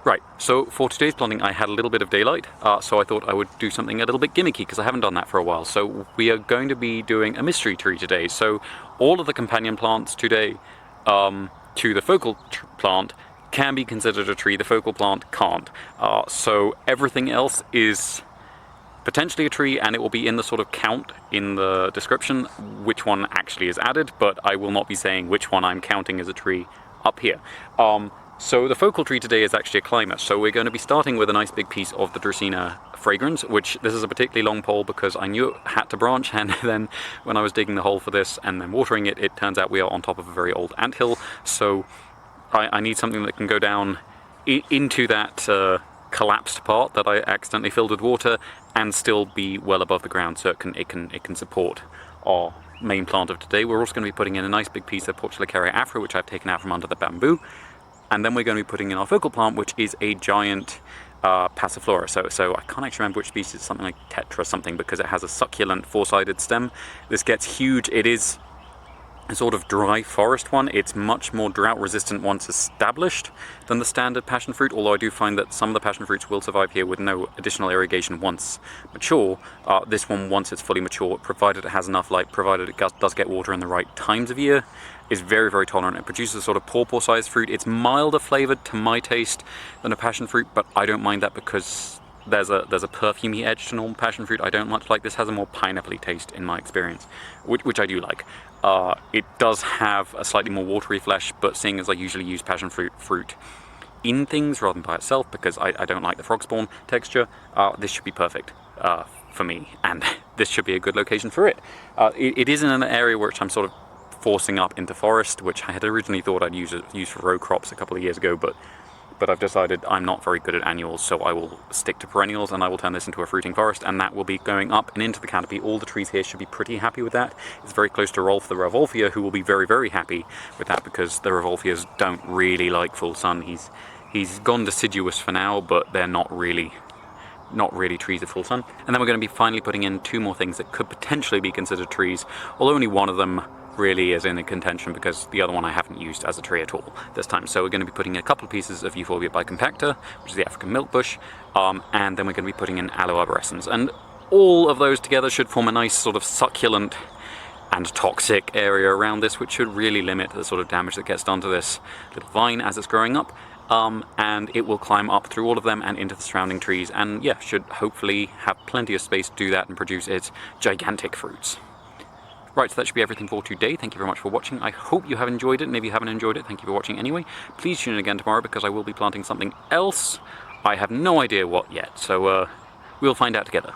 Right, so for today's planting I had a little bit of daylight, so I thought I would do something a little bit gimmicky because I haven't done that for a while. So we are going to be doing a mystery tree today. So all of the companion plants today to the focal plant can be considered a tree, the focal plant can't. So everything else is potentially a tree, and it will be in the sort of count in the description which one actually is added, but I will not be saying which one I'm counting as a tree up here. So the focal tree today is actually a climber, so we're going to be starting with a nice big piece of the Dracaena fragrans, which this is a particularly long pole because I knew it had to branch, and then when I was digging the hole for this and then watering it, it turns out we are on top of a very old anthill, so I need something that can go down into that collapsed part that I accidentally filled with water and still be well above the ground, so it can support our main plant of today. We're also going to be putting in a nice big piece of Portulacaria afro, which I've taken out from under the bamboo. And then we're going to be putting in our focal plant, which is a giant Passiflora. So I can't actually remember which species, it's something like Tetra something, because it has a succulent four-sided stem. This gets huge. It is a sort of dry forest one. It's much more drought resistant once established than the standard passion fruit, although I do find that some of the passion fruits will survive here with no additional irrigation once mature. This one, once it's fully mature, provided it has enough light, provided it does get water in the right times of year, is very, very tolerant. It produces a sort of pawpaw-sized fruit. It's milder flavoured to my taste than a passion fruit, but I don't mind that because there's a perfumey edge to normal passion fruit I don't much like. This has a more pineapple-y taste in my experience, which I do like. It does have a slightly more watery flesh, but seeing as I usually use passion fruit in things rather than by itself because I don't like the frog spawn texture, this should be perfect for me, and this should be a good location for it. It is in an area which I'm sort of forcing up into forest, which I had originally thought I'd use for row crops a couple of years ago, but I've decided I'm not very good at annuals, so I will stick to perennials and I will turn this into a fruiting forest, and that will be going up and into the canopy. All the trees here should be pretty happy with that. It's very close to Rolf the Revolvia, who will be very, very happy with that because the Revolvias don't really like full sun. He's gone deciduous for now, but they're not really trees at full sun. And then we're going to be finally putting in two more things that could potentially be considered trees, although only one of them really is in a contention because the other one I haven't used as a tree at all this time. So we're going to be putting in a couple of pieces of Euphorbia bicompacta, which is the African milkbush, and then we're going to be putting in Aloe arborescens, and all of those together should form a nice sort of succulent and toxic area around this, which should really limit the sort of damage that gets done to this little vine as it's growing up. And it will climb up through all of them and into the surrounding trees, and yeah, should hopefully have plenty of space to do that and produce its gigantic fruits. Right, so that should be everything for today. Thank you very much for watching. I hope you have enjoyed it, and if you haven't enjoyed it, thank you for watching anyway. Please tune in again tomorrow because I will be planting something else. I have no idea what yet, so we'll find out together.